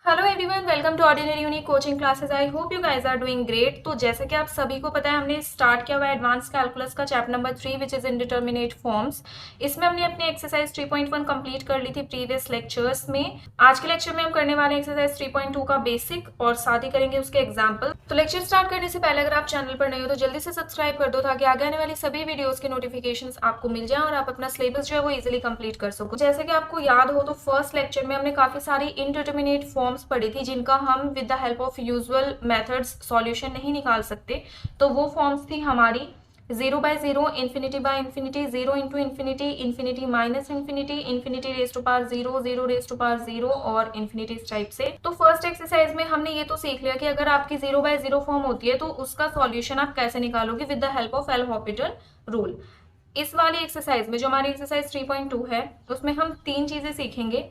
Hello everyone, welcome to ordinary unique coaching classes. I hope you guys are doing great. तो जैसे कि आप सभी को पता है, हमने स्टार्ट किया हुआ है एडवांस कैलकुलस का chapter number 3 which is indeterminate forms. इसमें हमने अपनी एक्सरसाइज 3.1 कंप्लीट कर ली थी प्रीवियस लेक्चर्स में। आज के लेक्चर में हम करने वाले हैं एक्सरसाइज 3.2 का बेसिक और साथ ही करेंगे उसके एग्जाम्पल। तो लेक्चर स्टार्ट करने से पहले अगर आप चैनल पर नए हो तो जल्दी से सब्सक्राइब कर दो ताकि आगे आने वाली सभी वीडियोज के नोटिफिकेशन आपको मिल जाए और आप अपना सिलेबस जो है वो इजिली कंप्लीट कर सको। जैसे कि आपको याद हो तो फर्स्ट लेक्चर में हमने काफी सारी इनडिटरमिनेट फॉर्म्स पढ़ी थी जिनका हम with the help of usual methods solution नहीं निकाल सकते। तो वो फॉर्म्स थी हमारी 0/0, infinity by infinity, 0 into infinity, infinity minus infinity, infinity raise to power 0, 0 raise to power 0 और इन्फिनिटी टाइप से। तो फर्स्ट एक्सरसाइज में हमने ये तो सीख लिया कि अगर आपकी 0/0 फॉर्म होती है तो उसका सॉल्यूशन आप कैसे निकालोगे with the help of L-Hôpital rule. इस वाली एक्सरसाइज में जो हमारी एक्सरसाइज 3.2 है उसमें हम तीन चीजें सीखेंगे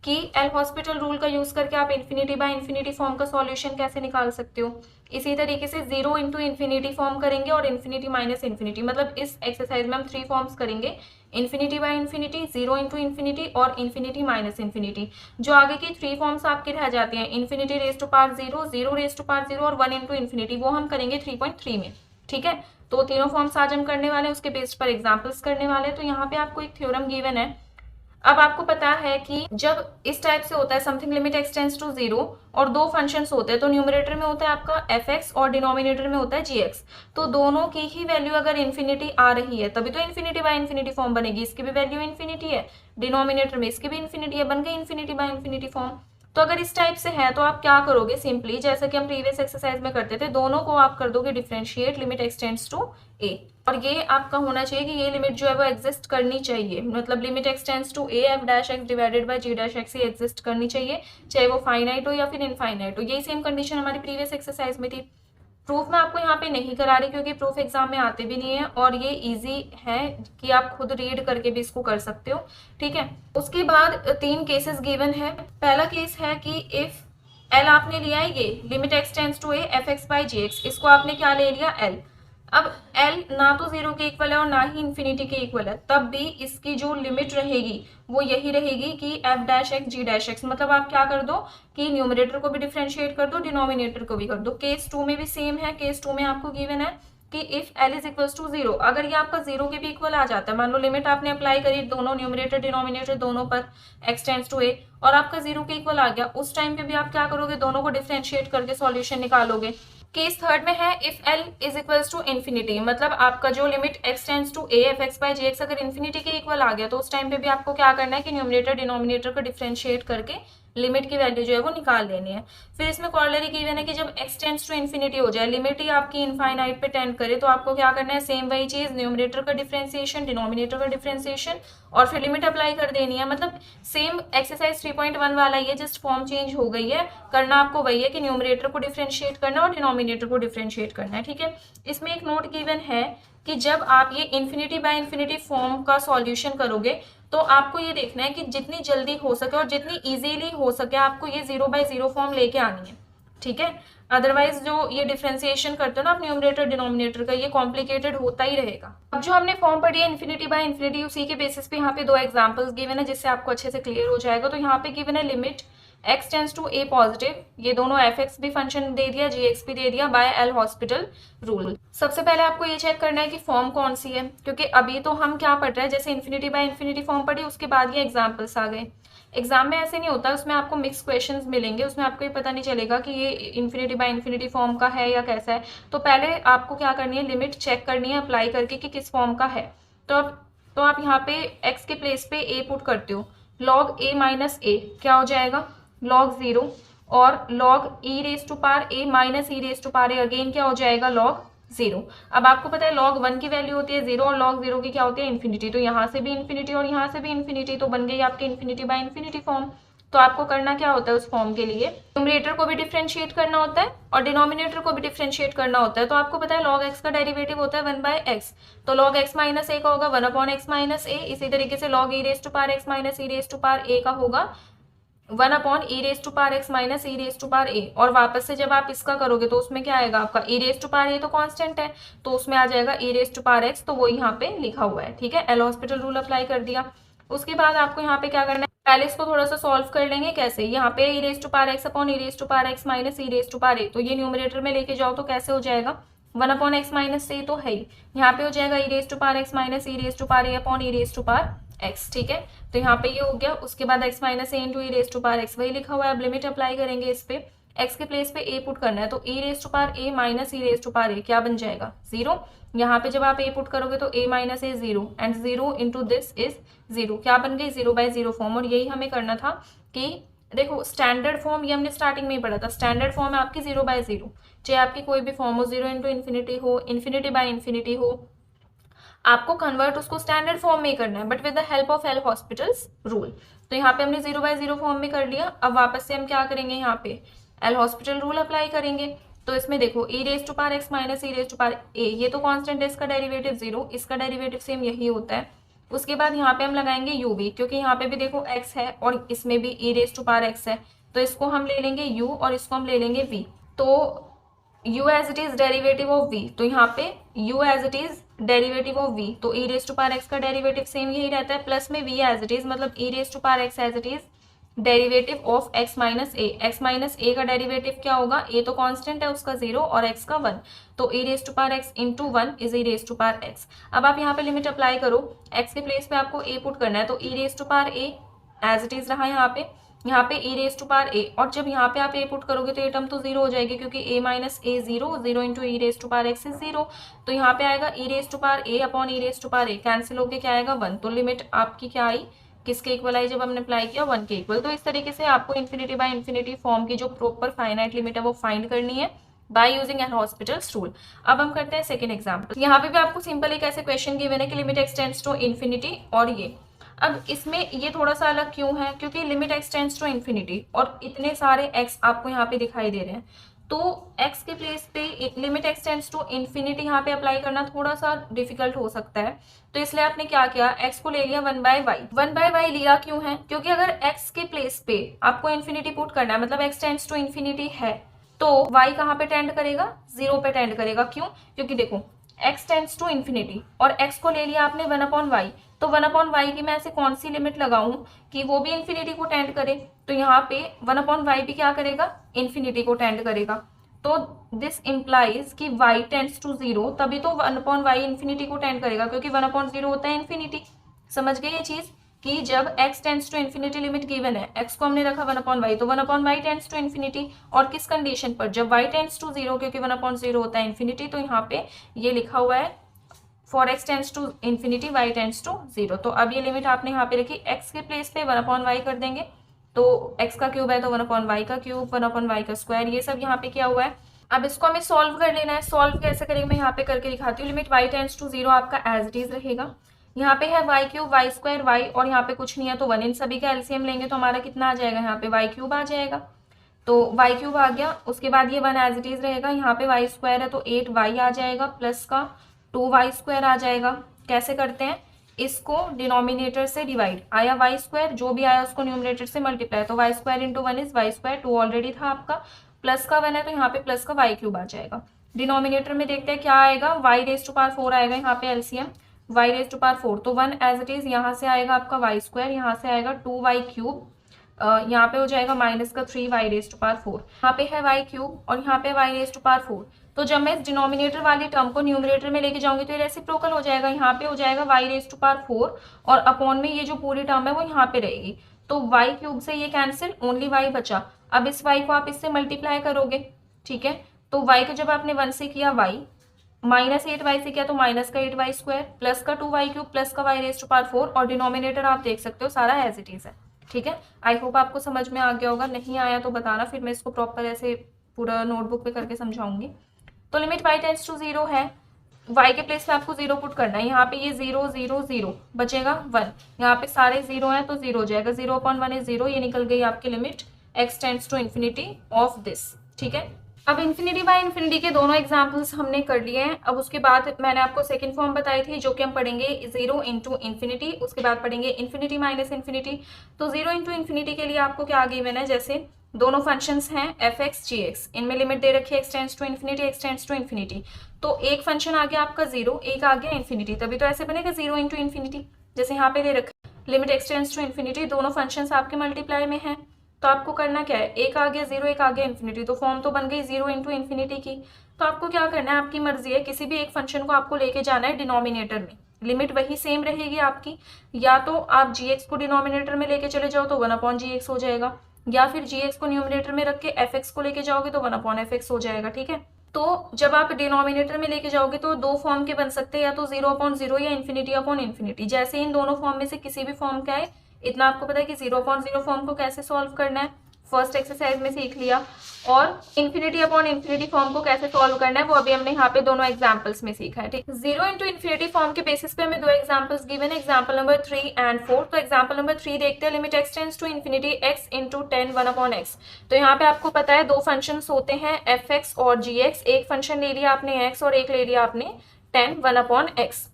कि एल-हॉस्पिटल रूल का यूज करके आप इन्फिनिटी बाय इन्फिनिटी फॉर्म का सॉल्यूशन कैसे निकाल सकते हो। इसी तरीके से 0 इंटू इन्फिनिटी फॉर्म करेंगे और इन्फिनिटी माइनस इन्फिनिटी, मतलब इस एक्सरसाइज में हम 3 फॉर्म्स करेंगे, infinity by infinity, 0 into infinity और इन्फिनिटी माइनस इन्फिनिटी। जो आगे की 3 फॉर्म्स आपके रह जाती हैं, infinity raise to power 0, 0 raise to power 0 और 1 इंटू इन्फिनिटी, वो हम करेंगे 3.3 में। ठीक है, तो तीनों फॉर्म्स आज हम करने वाले हैं, उसके बेस पर एग्जाम्पल्स करने वाले हैं। तो यहाँ पे आपको एक थ्योरम गिवन है। अब आपको पता है कि जब इस टाइप से होता है something limit x tends to 0 और दो फंक्शंस होते हैं, तो न्यूमरेटर में होता है आपका fx और डिनोमिनेटर में होता है gx। तो दोनों की ही वैल्यू अगर इन्फिनिटी आ रही है तभी तो इन्फिनिटी बाय इन्फिनिटी फॉर्म बनेगी। इसकी भी वैल्यू इन्फिनिटी है, डिनोमिनेटर में इसकी भी इन्फिनिटी है, बन गई इन्फिनिटी बाय इन्फिनिटी फॉर्म। तो अगर इस टाइप से है तो आप क्या करोगे, सिंपली जैसे कि हम प्रीवियस एक्सरसाइज में करते थे, दोनों को आप कर दोगे differentiate limit x tends to a। और ये आपका होना चाहिए कि ये लिमिट जो है वो एग्जिस्ट करनी चाहिए, मतलब limit x tends to a f dash x divided by g dash x ही एग्जिस्ट करनी चाहिए, चाहे वो फाइनाइट हो या फिर इनफाइनाइट हो। यही सेम कंडीशन हमारी प्रीवियस एक्सरसाइज में थी। प्रूफ मैं आपको यहाँ पे नहीं करा रही क्योंकि प्रूफ एग्जाम में आते भी नहीं है और ये इजी है कि आप खुद रीड करके भी इसको कर सकते हो। ठीक है, उसके बाद 3 केसेस गिवन है। पहला केस है कि इफ एल आपने लिया है, ये limit x tends to a f x by g x, इसको आपने क्या ले लिया एल। अब L ना तो 0 के इक्वल है और ना ही इन्फिनिटी के इक्वल है, तब भी इसकी जो लिमिट रहेगी वो यही रहेगी कि f डैश एक्स जी डैश एक्स। मतलब आप क्या कर दो कि न्यूमरेटर को भी डिफरेंशिएट कर दो, डिनोमिनेटर को भी कर दो। केस 2 में भी सेम है। केस 2 में आपको गिवन है कि if L is equal to 0, अगर ये आपका 0 के भी इक्वल आ जाता है, मान लो लिमिट आपने अप्लाई करी दोनों न्यूमरेटर डिनोमिनेटर दोनों पर x टेंड्स टू a और आपका 0 के इक्वल आ गया, उस टाइम पे भी आप क्या करोगे, दोनों को डिफरेंशिएट करके सॉल्यूशन निकालोगे। केस थर्ड में है if L is equals to infinity, मतलब आपका जो limit x tends to a f x by g x अगर इन्फिनिटी के इक्वल आ गया तो उस टाइम पे भी आपको क्या करना है कि न्यूमरेटर डिनोमिनेटर को डिफरेंशिएट करके लिमिट की वैल्यू जो है वो निकाल लेनी है। फिर इसमें कॉर्लरी गिवन है कि जब x टेंड्स टू इन्फिनिटी हो जाए, लिमिट ही आपकी इनफाइनाइट पे टेंड करे, तो आपको क्या करना है, सेम वही चीज, न्यूमरेटर का डिफरेंशिएशन, डिनोमिनेटर का डिफरेंशिएशन और फिर लिमिट अप्लाई कर देनी है। मतलब सेम एक्सरसाइज 3.1 वाला ये, जस्ट फॉर्म चेंज हो गई है। करना आपको वही है कि न्यूमरेटर को डिफरेंशिएट करना और डिनोमिनेटर को डिफरेंशिएट करना है। ठीक है, इसमें एक नोट गिवन है कि जब आप ये इन्फिनिटी बाय इन्फिनिटी फॉर्म का सॉल्यूशन करोगे तो आपको ये देखना है कि जितनी जल्दी हो सके और जितनी इजीली हो सके आपको ये 0/0 फॉर्म लेके आनी है। ठीक है, अदरवाइज जो ये डिफरेंशिएशन करते हो ना आप न्यूमरेटर डिनोमिनेटर का, ये कॉम्प्लिकेटेड होता ही रहेगा। अब जो हमने फॉर्म पढ़ी है इन्फिनिटी बाय इन्फिनिटी, उसी के बेसिस पे यहाँ पे 2 एग्जांपल्स गिवन है जिससे आपको अच्छे से क्लियर हो जाएगा। तो यहाँ पे गिवन है limit x tends to a positive, ये दोनों f(x) भी फंक्शन दे दिया, gx भी दे दिया बाय एल-हॉस्पिटल रूल। सबसे पहले आपको ये चेक करना है कि फॉर्म कौन सी है, क्योंकि अभी तो हम क्या पढ़ रहे हैं, जैसे इन्फिनिटी बाय इन्फिनिटी फॉर्म पढ़ी उसके बाद ये एग्जाम्पल्स आ गए। एग्जाम में ऐसे नहीं होता, उसमें आपको मिक्स क्वेश्चंस मिलेंगे, उसमें आपको ये पता नहीं चलेगा कि ये इन्फिनिटी बाय इन्फिनिटी फॉर्म का है या कैसा है। तो पहले आपको क्या करनी है, लिमिट चेक करनी है अप्लाई करके कि किस फॉर्म का है। तो आप यहाँ पे x के प्लेस पे a पुट करते हो, log a माइनस a क्या हो जाएगा, log 0 और log e raise to power a minus e raise to power a again क्या हो जाएगा, log 0। अब आपको पता है log 1 की वैल्यू होती है 0 और log 0 की क्या होती है, इन्फिनिटी। तो यहाँ से भी इन्फिनिटी और यहाँ से भी इन्फिनिटी, तो बन गई आपकी इन्फिनिटी बाय इन्फिनिटी फॉर्म। तो आपको करना क्या होता है उस फॉर्म के लिए, न्यूमरेटर को भी डिफरेंशिएट करना होता है और डिनोमिनेटर को भी डिफरेंशिएट करना होता है। तो आपको पता है log x का डेरिवेटिव होता है 1/x, तो log x माइनस a का होगा 1/x माइनस a। इसी तरीके से log e raise to power x minus e raise to power a का होगा 1/e raise to power x minus e raise to power a। और वापस से जब आप इसका करोगे तो उसमें क्या आएगा आपका e raise to power a तो कांस्टेंट है, तो उसमें आ जाएगा e raise to power x, तो वो यहाँ पे लिखा हुआ है। ठीक है, एल-हॉस्पिटल रूल अप्लाई कर दिया। उसके बाद आपको यहाँ पे क्या करना है, पहले इसको थोड़ा सा सॉल्व कर लेंगे। कैसे, यहाँ पे e raise to power x upon e raise to power x minus e raise to power a, तो ये न्यूमरेटर में लेके जाओ तो कैसे हो जाएगा, 1 अपॉन एक्स माइनस ए तो है ही, यहाँ पे हो जाएगा e raise to power x minus e raise to power a upon e raise to power x. ठीक है, तो यहाँ पे ये हो गया। उसके बाद x minus a into e raise to power x वही लिखा हुआ है। अब लिमिट अप्लाई करेंगे इस पे, एक्स के प्लेस पे ए पुट करना है, तो e raise to power a minus e raise to power a क्या बन जाएगा, 0। यहाँ पे जब आप ए पुट करोगे तो a minus a 0 and 0 into this is 0, क्या बन गई 0/0 फॉर्म। और यही हमें करना था कि देखो स्टैंडर्ड फॉर्म ये हमने स्टार्टिंग में ही पढ़ा था, स्टैंडर्ड फॉर्म है आपकी 0/0, चाहे आपकी कोई भी फॉर्म हो, 0 इंटू इन्फिनिटी हो, इन्फिनिटी बाय इन्फिनिटी हो, आपको कन्वर्ट उसको स्टैंडर्ड फॉर्म में ही करना है, but with the help of L Hospital's rule. तो यहाँ पे हमने 0/0 फॉर्म में कर लिया। अब वापस से हम क्या करेंगे, यहाँ पे एल हॉस्पिटल रूल अप्लाई करेंगे। तो इसमें देखो e raise to power x minus e raise to power a, ये तो कांस्टेंट है, इसका डेरिवेटिव 0, इसका डेरिवेटिव सेम यही होता है। उसके बाद यहाँ पे हम लगाएंगे यू भी, क्योंकि यहाँ पे भी देखो एक्स है और इसमें भी ई रेज टू पावर एक्स है, तो इसको हम ले लेंगे यू और इसको हम ले लेंगे वी। तो u as it is derivative of v, तो यहाँ पे u as it is derivative of v, तो e raise to power x का डेरिवेटिव सेम यही रहता है, प्लस में v एज इट इज, मतलब e raise to power x as it is derivative of x minus a. x minus a का derivative क्या होगा, a तो कांस्टेंट है उसका 0 और x का 1, तो e raise to power x into 1 is e raise to power x। अब आप यहाँ पे लिमिट अप्लाई करो, x के प्लेस पे आपको a पुट करना है, तो e raise to power a as it is रहा यहाँ पे e raise to power a, और जब यहाँ पे आप a पुट करोगे तो ये टर्म तो 0 हो जाएगी, क्योंकि a minus a 0, 0 into e raise to power x is 0, तो यहाँ पे आएगा e raise to power a upon e raise to power a, cancel होके क्या आएगा 1। तो लिमिट आपकी क्या आई, किसके इक्वल आई, जब हमने अप्लाई किया 1 के इक्वल। तो इस तरीके से आपको इन्फिनिटी बाय इन्फिनिटी फॉर्म की जो प्रॉपर फाइनाइट लिमिट है वो फाइंड करनी है bye using L Hospital's rule. अब हम करते हैं सेकंड एग्जांपल। यहाँ पे भी आपको सिंपल एक ऐसे क्वेश्चन गिवन है कि लिमिट एक्सटेंड्स टू इन्फिनिटी, और ये अब इसमें ये थोड़ा सा अलग क्यों है, क्योंकि लिमिट एक्सटेंड्स टू इन्फिनिटी और इतने सारे x आपको यहाँ पे दिखाई दे रहे हैं, तो x के प्लेस पे लिमिट एक्सटेंड्स टू इन्फिनिटी यहाँ पे अप्लाई करना थोड़ा सा डिफिकल्ट हो सकता है। तो इसलिए आपने क्या किया, x को ले लिया 1/y। 1/y लिया क्यों है, क्योंकि अगर x के प्लेस पे आपको इन्फिनिटी पुट करना है, मतलब x टेंड्स टू इन्फिनिटी है, तो y कहाँ पे टेंड करेगा, 0 पे टेंड करेगा। क्यों, क्योंकि देखो x टेंड्स टू इन्फिनिटी और x को ले लिया आपने 1/y, तो 1/y की मैं ऐसे कौन सी लिमिट लगाऊं कि वो भी इन्फिनिटी को टेंड करे, तो यहाँ पे 1/y भी क्या करेगा, इन्फिनिटी को टेंड करेगा। तो दिस इंप्लाइज कि y टेंड्स टू 0, तभी तो 1/y इन्फिनिटी को टेंड करेगा, क्योंकि 1/0 होता है इन्फिनिटी। समझ गए ये चीज कि जब x tends to infinity limit given है, x को हमने रखा 1/y, तो 1/y टेंड्स टू इन्फिनिटी, और किस कंडीशन पर, जब y टेंड्स टू 0, क्योंकि 1/0 होता है इन्फिनिटी। तो यहाँ पे ये लिखा हुआ है for x tends to infinity y tends to 0। तो अब ये लिमिट आपने यहाँ पे रखी, x के प्लेस पे 1/y कर देंगे, तो x का क्यूब है तो 1/y का क्यूब, 1/y का स्क्वायर, ये सब यहाँ पे किया हुआ है। अब इसको हमें सॉल्व कर लेना है। सॉल्व कैसे करेंगे मैं यहाँ पे करके दिखाती हूँ। लिमिट y टेंड्स टू 0 आपका एज इट इज रहेगा, यहाँ पे है y cube, y square y, और यहाँ पे कुछ नहीं है तो 1, इन सभी का एलसीएम लेंगे तो हमारा कितना आ जाएगा, यहाँ पे y क्यूब आ जाएगा, तो y क्यूब आ गया। उसके बाद ये 1 एज इट इज रहेगा, यहाँ पे y स्क्वायर है तो 8y आ जाएगा, प्लस का 2y स्क्वायर आ जाएगा। कैसे करते हैं, इसको डिनोमिनेटर से डिवाइड, आया y स्क्वायर, जो भी आया उसको न्यूमरेटर से मल्टीप्लाई, तो y square into 1 is y square, 2 already था आपका, प्लस का 1 है तो यहाँ पे प्लस का y क्यूब आ जाएगा। डिनोमिनेटर में देखते हैं क्या आएगा, y रेज टू पावर 4 आएगा, यहाँ पे LCM y raise to power 4, तो 1 एज इट इज, यहाँ से आएगा आपका y स्क्वायर, यहाँ से आएगा 2y क्यूब, यहाँ पे हो जाएगा माइनस का 3y रेज टू पावर 4, यहाँ पे है y क्यूब और यहाँ पे y रेज टू पावर 4। तो जब मैं इस डिनोमिनेटर वाली टर्म को न्यूमरेटर में लेके जाऊंगी तो ये रेसिप्रोकल हो जाएगा, यहाँ पे हो जाएगा y रेज टू पावर 4 और अपॉन में ये जो पूरी टर्म है वो यहाँ पे रहेगी, तो y क्यूब से ये कैंसिल, ओनली y बचा। अब इस y को आप इससे मल्टीप्लाई करोगे, ठीक है, तो y को जब आपने 1 से किया y, माइनस 8y से किया तो माइनस का 8y स्क्वायर, प्लस का 2y क्यूब, प्लस का y रेज टू पावर 4, और डिनोमिनेटर आप देख सकते हो सारा एज इट इज है। ठीक है, आई होप आपको समझ में आ गया होगा, नहीं आया तो बताना, फिर मैं इसको प्रॉपर ऐसे पूरा नोटबुक पे करके समझाऊंगी। तो लिमिट y टेंड्स टू 0 है, y के प्लेस पे आपको 0 पुट करना है, यहाँ पे ये 0 0 0 बचेगा 1, यहाँ पे सारे 0 हैं तो 0 हो जाएगा, 0/1 इज 0, ये निकल गई आपकी limit x tends to infinity of this. ठीक है, अब इन्फिनिटी बाय इन्फिनिटी के दोनों एग्जाम्पल्स हमने कर लिए हैं। अब उसके बाद मैंने आपको सेकंड फॉर्म बताई थी जो कि हम पढ़ेंगे 0 इंटू इन्फिनिटी, उसके बाद पढ़ेंगे इन्फिनिटी माइनस इन्फिनिटी। तो 0 इंटू इन्फिनिटी के लिए आपको क्या आगे मैंने, जैसे दोनों फंक्शंस हैं f(x) g(x), इनमें लिमिट दे रखी है x tends to infinity, x tends to infinity, तो एक फंक्शन आ गया आपका 0, एक आ गया इन्फिनिटी, तभी तो ऐसे बनेगा 0 इंटू इन्फिनिटी, जैसे यहाँ पे दे रखा है लिमिट एक्सटेंड्स टू इन्फिनिटी, दोनों फंक्शंस आपके मल्टीप्लाई में हैं, तो आपको करना क्या है, एक आ गया जीरो, एक आ गया इन्फिनिटी, तो फॉर्म तो बन गई जीरो इंटू इन्फिनिटी की। तो आपको क्या करना है, आपकी मर्जी है, किसी भी एक फंक्शन को आपको लेके जाना है डिनोमिनेटर में, लिमिट वही सेम रहेगी आपकी, या तो आप जी एक्स को डिनोमिनेटर में लेके चले जाओ तो 1/gx हो जाएगा, या फिर जी एक्स को न्यूमिनेटर में रख के एफ एक्स को लेके जाओगे तो 1/fx हो जाएगा, ठीक है। तो जब आप डिनोमिनेटर में लेके जाओगे तो दो फॉर्म के बन सकते हैं, या तो 0/0 या इन्फिनिटी। जैसे इन दोनों फॉर्म में से किसी भी फॉर्म का है, इतना आपको पता है कि 0/0 फॉर्म को कैसे सॉल्व करना है, फर्स्ट एक्सरसाइज में सीख लिया, और इन्फिनिटी फॉर्म को कैसे सॉल्व करना है वो अभी हमने यहाँ पे दोनों एग्जांपल्स में सीखा है, ठीक। 0 इंटू इन्फिनिटी फॉर्म के बेसिस पे हमें दो एग्जांपल्स गिवन है, एग्जांपल नंबर 3 एंड 4। तो एग्जांपल नंबर 3 देखते हैं, limit x tends to infinity x into 10 1/x। तो यहाँ पे आपको पता है दो फंक्शंस होते हैं एफ एक्स और जी एक्स, एक फंक्शन ले लिया आपने x और एक ले लिया आपने 10 1/x।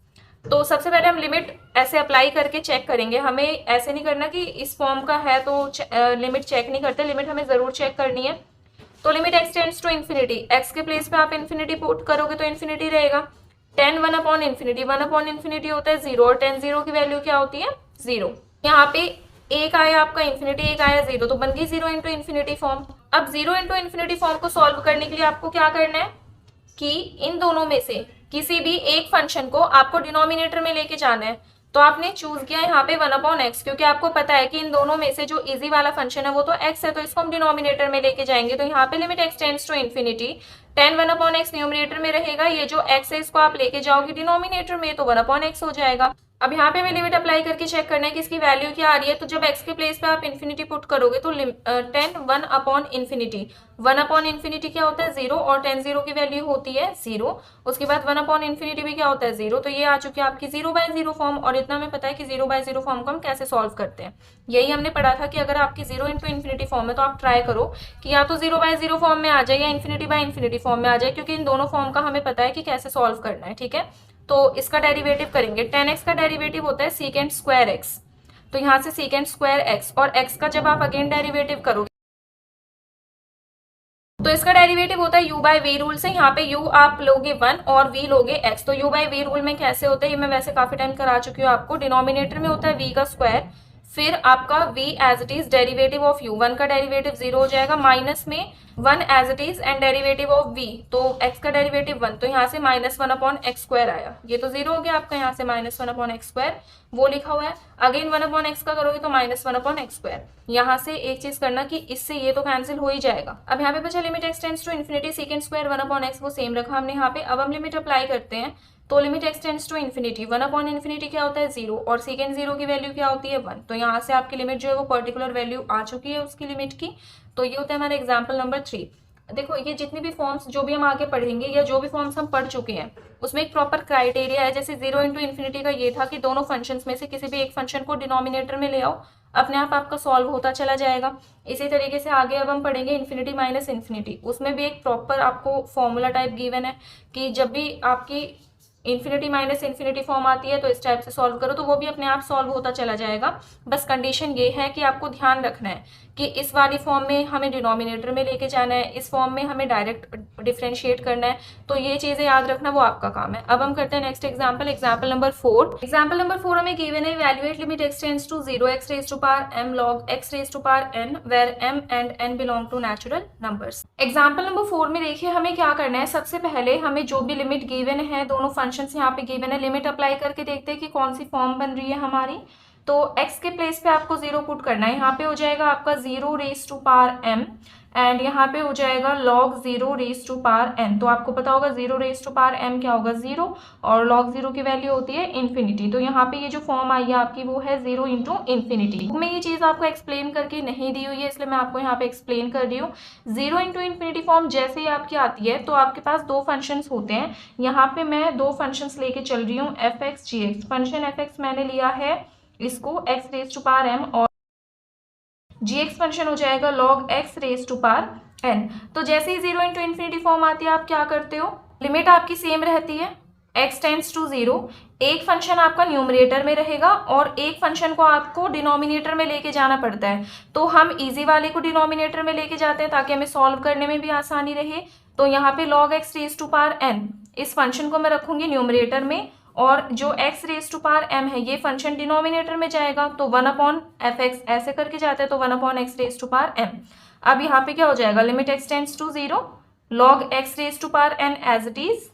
तो सबसे पहले हम लिमिट ऐसे अप्लाई करके चेक करेंगे, हमें ऐसे नहीं करना कि इस फॉर्म का है तो लिमिट चेक नहीं करते, लिमिट हमें जरूर चेक करनी है। तो limit x tends to infinity, x के प्लेस पे आप इन्फिनिटी पुट करोगे तो इन्फिनिटी रहेगा, 10 1/इन्फिनिटी होता है 0, और 10 0 की वैल्यू क्या होती है 0। यहाँ पे एक आया आपका इन्फिनिटी, एक आया 0, तो बन गई 0 इंटू इन्फिनिटी फॉर्म। अब 0 इंटू इन्फिनिटी फॉर्म को सॉल्व करने के लिए आपको क्या करना है कि इन दोनों में से किसी भी एक फंक्शन को आपको डिनोमिनेटर में लेके जाना है। तो आपने चूज किया यहाँ पे 1/x, क्योंकि आपको पता है कि इन दोनों में से जो इजी वाला फंक्शन है वो तो x है, तो इसको हम डिनोमिनेटर में लेके जाएंगे। तो यहाँ पे limit x tends to infinity, 10 1/x numerator में रहेगा, ये जो x है इसको आप लेके जाओगे डिनोमिनेटर में तो 1/x हो जाएगा। अब यहाँ पे हमें लिमिट अप्लाई करके चेक करना है कि इसकी वैल्यू क्या आ रही है। तो जब x के प्लेस पे आप इन्फिनिटी पुट करोगे तो 10 1/इन्फिनिटी क्या होता है 0, और 10 0 की वैल्यू होती है 0। उसके बाद 1/इन्फिनिटी भी क्या होता है 0, तो ये आ चुकी है आपकी 0/0 फॉर्म। और इतना हमें पता है कि 0/0 फॉर्म को हम कैसे सॉल्व करते हैं, यही हमने पढ़ा था कि अगर आपकी 0 इंटू इन्फिनिटी फॉर्म है तो आप ट्राई करो कि या तो 0/0 फॉर्म में आ जाए या इन्फिनिटी फॉर्म में आ जाए, क्योंकि इन दोनों फॉर्म का हमें पता है कि कैसे सॉल्व करना है, ठीक है। तो इसका डेरिवेटिव करेंगे, 10x का डेरिवेटिव होता है सीकेंड स्क्वायर x, तो यहाँ से सीकेंड स्क्वायर x, और x का जब आप अगेन डेरिवेटिव करोगे तो इसका डेरिवेटिव होता है u बाय v रूल से। यहाँ पे u आप लोगे 1 और v लोगे x। तो u बाय v रूल में कैसे होता है, ये मैं वैसे काफी टाइम करा चुकी हूँ आपको। डिनोमिनेटर में होता है v का स्क्वायर, फिर आपका v as it is derivative of u, 1 का डेरिवेटिव 0 हो जाएगा, माइनस में 1 as it is and derivative of v, तो x का डेरिवेटिव 1, तो यहाँ से -1/x² आया, ये तो 0 हो गया आपका, यहाँ से -1/x² वो लिखा हुआ है। अगेन 1/x का करोगे तो -1/x²। यहाँ से एक चीज करना कि इससे ये तो कैंसिल हो ही जाएगा। अब यहाँ पे बचा limit x tends to infinity second square 1/x, वो सेम रखा हमने यहाँ पे। अब हम लिमिट अप्लाई करते हैं, तो limit x tends to infinity, 1/इन्फिनिटी क्या होता है 0, और सेकंड 0 की वैल्यू क्या होती है 1। तो यहाँ से आपकी लिमिट जो है वो पर्टिकुलर वैल्यू आ चुकी है उसकी लिमिट की। तो ये होता है हमारा एग्जाम्पल नंबर 3। देखो ये जितनी भी फॉर्म्स जो भी हम आगे पढ़ेंगे या जो भी फॉर्म्स हम पढ़ चुके हैं उसमें एक प्रॉपर क्राइटेरिया है। जैसे 0 इंटू इन्फिनिटी का ये था कि दोनों फंक्शंस में से किसी भी एक फंक्शन को डिनोमिनेटर में ले आओ, अपने आप आपका सॉल्व होता चला जाएगा। इसी तरीके से आगे अब हम पढ़ेंगे इन्फिनिटी माइनस इन्फिनिटी, उसमें भी एक प्रॉपर आपको फॉर्मूला टाइप गिवन है कि जब भी आपकी इन्फिनिटी माइनस इन्फिनिटी फॉर्म आती है तो इस टाइप से सॉल्व करो, तो वो भी अपने आप सॉल्व होता चला जाएगा। बस कंडीशन ये है कि आपको ध्यान रखना है कि इस वाली फॉर्म में हमें डिनोमिनेटर में लेके जाना है, इस फॉर्म में हमें डायरेक्ट डिफरेंशिएट करना है, तो ये चीजें याद रखना वो आपका काम है। अब हम करते हैं next example, example number 4। Example number 4 हमें गिवन है, evaluate limit x tends to 0 x raise to power m log x raise to power n where m and n belong to natural numbers. Example number 4 में देखिए हमें क्या करना है, सबसे पहले हमें जो भी लिमिट गिवन है, दोनों फंक्शंस यहाँ पे गिवन है, लिमिट अप्लाई करके देखते हैं कि कौन सी फॉर्म बन रही है हमारी। तो x के प्लेस पे आपको 0 पुट करना है, यहाँ पे हो जाएगा आपका 0 raise to power m and यहाँ पे हो जाएगा log 0 raise to power n। तो आपको पता होगा 0 रेज़ टू पावर m क्या होगा 0, और log 0 की वैल्यू होती है इन्फिनिटी। तो यहाँ पे ये जो फॉर्म आई है आपकी वो है 0 इंटू इन्फिनिटी। मैं ये चीज़ आपको एक्सप्लेन करके नहीं दी हुई है, इसलिए मैं आपको यहाँ पे एक्सप्लेन कर रही हूँ। 0 इंटू इन्फिनिटी फॉर्म जैसे ही आपकी आती है तो आपके पास दो फंक्शंस होते हैं। यहाँ पे मैं दो फंक्शंस लेके चल रही हूँ, f x g x. Function f x मैंने लिया है इसको x raise to power m, और gx फंक्शन हो जाएगा log x raise to power n। तो जैसे ही 0 इंटू इन्फिनिटी फॉर्म आती है आप क्या करते हो, लिमिट आपकी सेम रहती है, x टेंड्स टू 0, एक फंक्शन आपका न्यूमरेटर में रहेगा और एक फंक्शन को आपको डिनोमिनेटर में लेके जाना पड़ता है। तो हम इजी वाले को डिनोमिनेटर में लेके जाते हैं ताकि हमें सॉल्व करने में भी आसानी रहे। तो यहाँ पे log x raise to power n, इस फंक्शन को मैं रखूंगी न्यूमरेटर में और जो x raise to power m है ये फंक्शन डिनोमिनेटर में जाएगा, तो 1/fx ऐसे करके जाता है, तो 1/x raise to power m। अब यहाँ पे क्या हो जाएगा, limit x tends to 0, log x raise to power n as it is.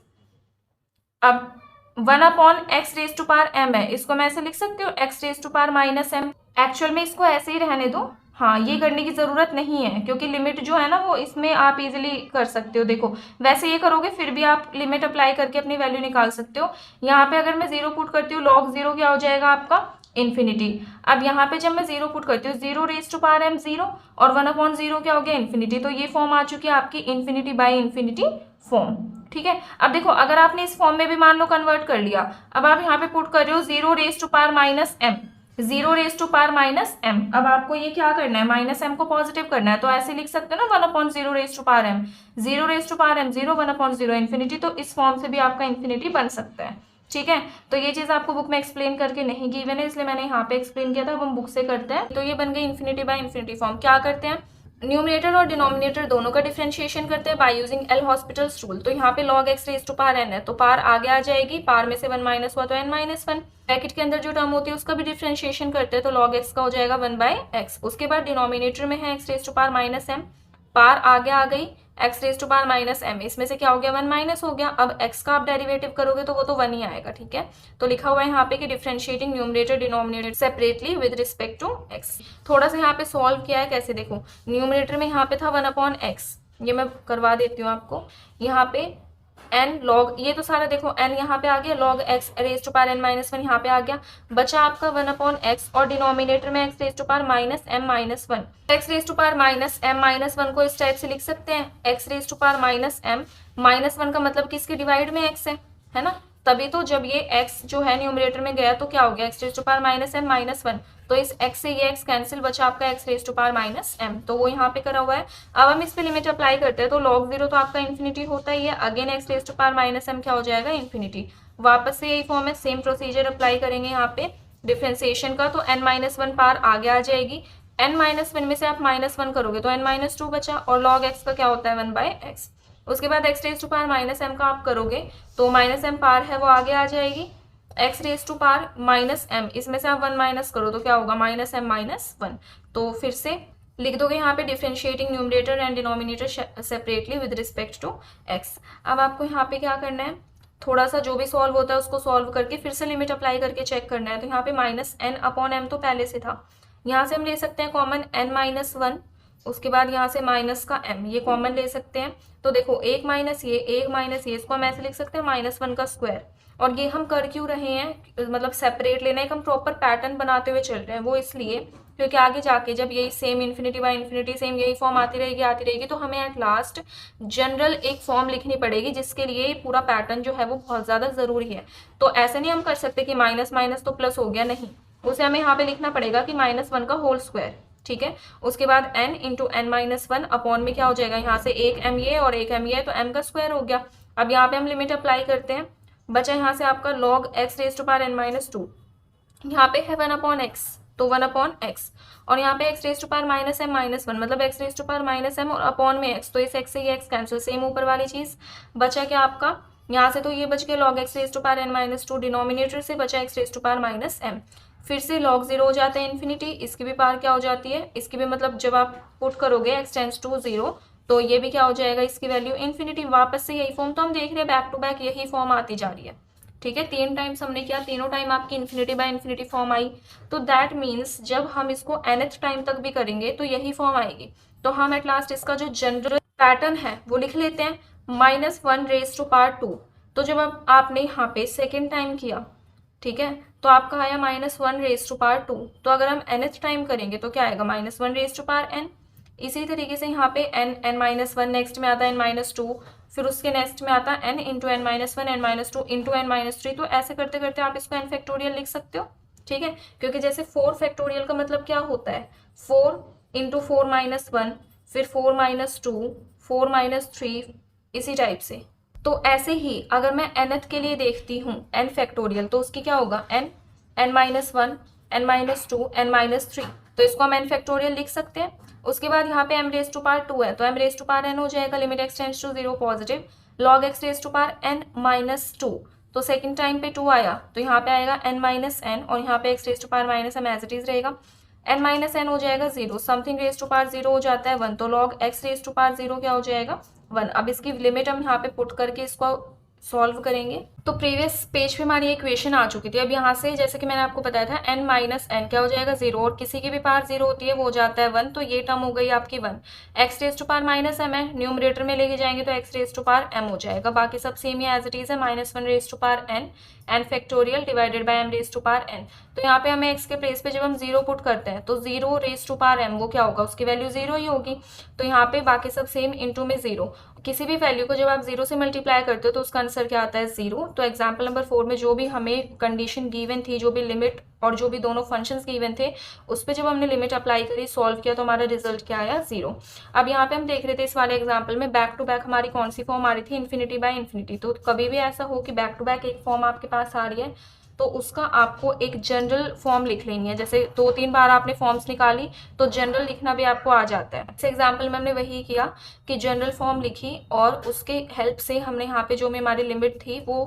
अब 1/x raise to power m है, इसको मैं ऐसे लिख सकती हूँ x raise to power minus m। Actual में इसको ऐसे ही रहने दो, हाँ ये करने की जरूरत नहीं है, क्योंकि लिमिट जो है ना वो इसमें आप इजीली कर सकते हो। देखो वैसे ये करोगे फिर भी आप लिमिट अप्लाई करके अपनी वैल्यू निकाल सकते हो। यहाँ पे अगर मैं 0 पुट करती हूँ, log 0 क्या हो जाएगा आपका, इन्फिनिटी। अब यहाँ पे जब मैं 0 पुट करती हूँ, 0 रेज टू पावर m 0 और 1/0 क्या हो गया, इन्फिनिटी। तो ये फॉर्म आ चुकी है आपकी इन्फिनिटी बाई इन्फिनिटी फॉर्म। ठीक है, अब देखो अगर आपने इस फॉर्म में भी मान लो कन्वर्ट कर लिया, अब आप यहाँ पे पुट कर रहे हो 0 raise to power minus m, 0 raise to power minus m। अब आपको ये क्या करना है, माइनस m को पॉजिटिव करना है, तो ऐसे लिख सकते हो ना 1/0 raise to power m, 0 raise to power m 0, 1/0 infinity. तो इस फॉर्म से भी आपका इन्फिनिटी बन सकता है। ठीक है, तो ये चीज आपको बुक में एक्सप्लेन करके नहीं गिवन है, इसलिए मैंने यहाँ पे एक्सप्लेन किया था। अब हम बुक से करते हैं। तो ये बन गई इन्फिनिटी बाय इन्फिनिटी फॉर्म। क्या करते हैं, न्यूमरेटर और डिनोमिनेटर दोनों का डिफरेंशिएशन करते हैं by using L Hospital's rule. तो यहाँ पे log x raise to power n है, तो पावर आगे आ जाएगी, पावर में से 1 माइनस हुआ तो n माइनस 1। ब्रैकेट के अंदर जो टर्म होती है उसका भी डिफरेंशिएशन करते हैं, तो log x का हो जाएगा 1/x। उसके बाद डिनोमिनेटर में है x raise to power minus m, power आगे आ गई x raise to power minus m, इसमें से क्या हो गया 1 माइनस हो गया। अब x का आप डेरिवेटिव करोगे तो वो तो 1 ही आएगा। ठीक है, तो लिखा हुआ है यहाँ पे कि differentiating numerator denominator separately with respect to x। थोड़ा सा यहाँ पे सॉल्व किया है, कैसे देखो, न्यूमरेटर में यहाँ पे था 1/x, ये मैं करवा देती हूँ आपको। यहाँ पे n log, ये तो सारा देखो n यहाँ पे आ गया, log x raise to power n minus 1 यहाँ पे आ गया, बचा आपका 1/x और डिनोमिनेटर में x raise to power minus m minus 1। x raise to power minus m minus 1 को इस टाइप से लिख सकते हैं, x raise to power minus m minus 1 का मतलब किसके डिवाइड में x है ना, तभी तो जब ये x जो है न्यूमरेटर में गया तो क्या हो गया, x raise to power minus m minus 1, तो इस x से ये x कैंसिल, बचा आपका x raise to power minus m, तो वो यहाँ पे करा हुआ है। अब हम इस पे लिमिट अप्लाई करते हैं, तो log 0 तो आपका इन्फिनिटी होता ही है, again x raise to power minus m क्या हो जाएगा, इन्फिनिटी। वापस से यही फॉर्म है, सेम प्रोसीजर अप्लाई करेंगे यहाँ पे डिफ्रेंसिएशन का, तो n माइनस 1 पावर आगे आ जाएगी, n माइनस 1 में से आप माइनस 1 करोगे तो n माइनस 2 बचा, और log x का क्या होता है 1/x। उसके बाद x raise to power minus m का आप करोगे तो माइनस m पावर है वो आगे आ जाएगी, x raise to power minus m, इसमें से आप 1 माइनस करो तो क्या होगा, माइनस m माइनस 1। तो फिर से लिख दोगे यहाँ पे differentiating numerator and denominator separately with respect to x। अब आपको यहाँ पे क्या करना है, थोड़ा सा जो भी सॉल्व होता है उसको सॉल्व करके फिर से लिमिट अप्लाई करके चेक करना है। तो यहाँ पे माइनस n अपॉन m तो पहले से था, यहाँ से हम ले सकते हैं कॉमन n माइनस 1, उसके बाद यहाँ से माइनस का m ये कॉमन ले सकते हैं। तो देखो एक माइनस ये, एक माइनस ये, इसको हम ऐसे लिख सकते हैं -1 का स्क्वायर। और ये हम कर क्यों रहे हैं, मतलब सेपरेट लेना है, हम प्रॉपर पैटर्न बनाते हुए चल रहे हैं, वो इसलिए क्योंकि आगे जाके जब यही same infinity by infinity same यही फॉर्म आती रहेगी तो हमें एट लास्ट जनरल एक फॉर्म लिखनी पड़ेगी, जिसके लिए पूरा पैटर्न जो है वो बहुत ज़्यादा ज़रूरी है। तो ऐसे नहीं हम कर सकते कि माइनस माइनस तो प्लस हो गया, नहीं, उसे हमें यहाँ पे लिखना पड़ेगा कि -1 का होल स्क्वायर। ठीक है, उसके बाद n into n minus 1 upon में क्या हो जाएगा, यहाँ से एक m ये और एक m ये, तो m का स्क्वायर हो गया। अब यहाँ पे हम लिमिट अप्लाई करते हैं, बचा यहाँ से आपका log x raise to power n minus 2, यहाँ पे है 1/x, तो 1/x, और यहाँ पे x raise to power minus m minus 1, मतलब x raise to power minus m और अपॉन में x, तो इस x से ये x कैंसिल, सेम ऊपर वाली चीज। बचा क्या आपका यहाँ से, तो ये बच गया log x raise to power n minus 2, denominator से बचा x raise to power minus m, फिर से log 0 हो जाता है इन्फिनिटी, इसकी भी पावर क्या हो जाती है, इसकी भी मतलब जब आप पुट करोगे x टेंड्स टू 0 तो ये भी क्या हो जाएगा, इसकी वैल्यू इन्फिनिटी। वापस से यही फॉर्म, तो हम देख रहे हैं बैक टू बैक यही फॉर्म आती जा रही है। ठीक है, 3 टाइम्स हमने किया, तीनों टाइम आपकी infinity by infinity form I, तो दैट मीन्स जब हम इसको nth टाइम तक भी करेंगे तो यही फॉर्म आएगी। तो हम एट लास्ट इसका जो जनरल पैटर्न है वो लिख लेते हैं, -1 रेज टू पावर 2। तो जब अब आपने यहाँ पे सेकेंड टाइम किया, ठीक है, तो आपका आया -1 रेज टू पावर 2, तो अगर हम nth टाइम करेंगे तो क्या आएगा, -1 रेज टू पावर n। इसी तरीके से यहाँ पे n माइनस 1, नेक्स्ट में आता है n माइनस 2, फिर उसके नेक्स्ट में आता है n into n minus 1, n minus 2 into n minus 3। तो ऐसे करते करते आप इसको n फैक्टोरियल लिख सकते हो। ठीक है, क्योंकि जैसे 4 फैक्टोरियल का मतलब क्या होता है, 4 इंटू 4 माइनस 1, फिर 4 माइनस 2, 4 माइनस 3, इसी टाइप से। तो ऐसे ही अगर मैं nth के लिए देखती हूँ n फैक्टोरियल, तो उसकी क्या होगा, n minus 1, n minus 2, n minus 3, तो इसको हम n फैक्टोरियल लिख सकते हैं। उसके बाद यहाँ पे m रेज टू पावर 2 है, तो m raise to power n हो जाएगा, limit x tends to 0 positive, log x raise to power n minus 2, तो सेकंड टाइम पे 2 आया तो यहाँ पे आएगा n माइनस एन और यहाँ पे x raise to power minus m as it is रहेगा। n माइनस एन हो जाएगा 0, समथिंग रेज टू पावर 0 हो जाता है 1, तो log x raise to power 0 क्या हो जाएगा 1। अब इसकी लिमिट हम यहाँ पे पुट करके इसको सॉल्व करेंगे। तो प्रीवियस पेज पे हमारी इक्वेशन आ चुकी थी। अब यहाँ से जैसे कि मैंने आपको बताया था n माइनस एन क्या हो जाएगा 0 और किसी की भी पावर 0 होती है वो हो जाता है 1, तो ये टर्म हो गई आपकी 1। X raise to power minus m है, न्यूमरेटर में लेके जाएंगे तो x raise to power m हो जाएगा। बाकी सब सेम ही एज इट इज है, -1 raise to power n factorial divided by m raise to power n। तो यहाँ पे हमें x के प्लेस पे जब हम 0 पुट करते हैं तो 0 रेज टू पावर m वो क्या होगा, उसकी वैल्यू 0 ही होगी। तो यहाँ पे बाकी सब सेम इंटू में 0, किसी भी वैल्यू को जब आप 0 से मल्टीप्लाई करते हो तो उसका आंसर क्या आता है 0। तो एग्जाम्पल नंबर 4 में जो भी हमें कंडीशन गिवन थी, जो भी लिमिट और जो भी दोनों फंक्शंस गिवन थे, उस पर जब हमने लिमिट अप्लाई करी, सॉल्व किया, तो हमारा रिजल्ट क्या आया 0। अब यहाँ पे हम देख रहे थे इस वाले एग्जाम्पल में बैक टू बैक हमारी कौन सी फॉर्म आ रही थी, इन्फिनिटी बाय इन्फिनिटी। तो कभी भी ऐसा हो कि बैक टू बैक एक फॉर्म आपके पास आ रही है तो उसका आपको एक जनरल फॉर्म लिख लेनी है। जैसे 2-3 बार आपने फॉर्म्स निकाली तो जनरल लिखना भी आपको आ जाता है। इस एग्जाम्पल में हमने वही किया कि जनरल फॉर्म लिखी और उसके हेल्प से हमने यहाँ पे जो भी हमारी लिमिट थी वो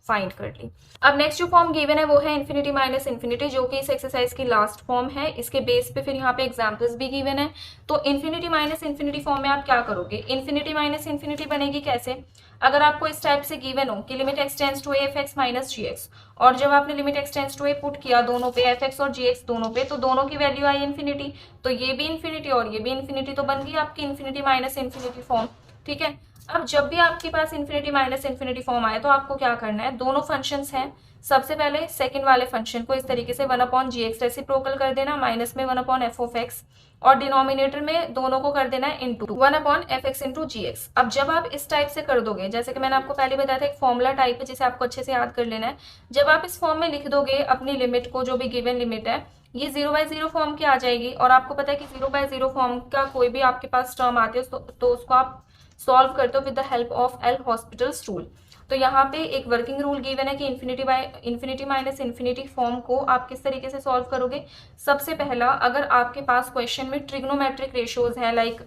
फाइंड कर ली। अब नेक्स्ट जो फॉर्म गिवन है वो है इन्फिनिटी माइनस इन्फिनिटी, जो कि इस एक्सरसाइज की लास्ट फॉर्म है। इसके बेस पे फिर यहाँ पे एग्जाम्पल्स भी गिवन है। तो इन्फिनिटी माइनस इन्फिनिटी फॉर्म में आप क्या करोगे, इन्फिनिटी माइनस इन्फिनिटी बनेगी कैसे, अगर आपको इस टाइप से गिवन हो कि limit x tends to a f x minus g x, और जब आपने limit x tends to a put किया दोनों पे, एफ एक्स और जी एक्स दोनों पे, तो दोनों की वैल्यू आई इन्फिनिटी, तो ये भी इन्फिनिटी और ये भी इन्फिनिटी, तो बन गई आपकी इन्फिनिटी माइनस इन्फिनिटी फॉर्म। ठीक है, अब जब भी आपके पास इन्फिनिटी माइनस इन्फिनिटी फॉर्म आए तो आपको क्या करना है, दोनों फंक्शंस हैं, सबसे पहले सेकंड वाले फंक्शन को इस तरीके से 1/gx रेसिप्रोकल कर देना, माइनस में 1/f(x) और डिनोमिनेटर में दोनों को कर देना है इनटू 1/fx इंटू gx। अब जब आप इस टाइप से कर दोगे, जैसे कि मैंने आपको पहले बताया था एक फॉर्मूला टाइप है जिसे आपको अच्छे से याद कर लेना है, जब आप इस फॉर्म में लिख दोगे अपनी लिमिट को, जो भी गिवन लिमिट है, ये 0/0 फॉर्म की आ जाएगी। और आपको पता है कि 0/0 फॉर्म का कोई भी आपके पास टर्म आती है तो उसको आप सॉल्व करते हो with the help of L Hospital's rule. तो यहाँ पे एक वर्किंग रूल गिवन है कि इन्फिनिटी माइनस इन्फिनिटी फॉर्म को आप किस तरीके से सॉल्व करोगे। सबसे पहला, अगर आपके पास क्वेश्चन में ट्रिग्नोमेट्रिक रेशियोज है, लाइक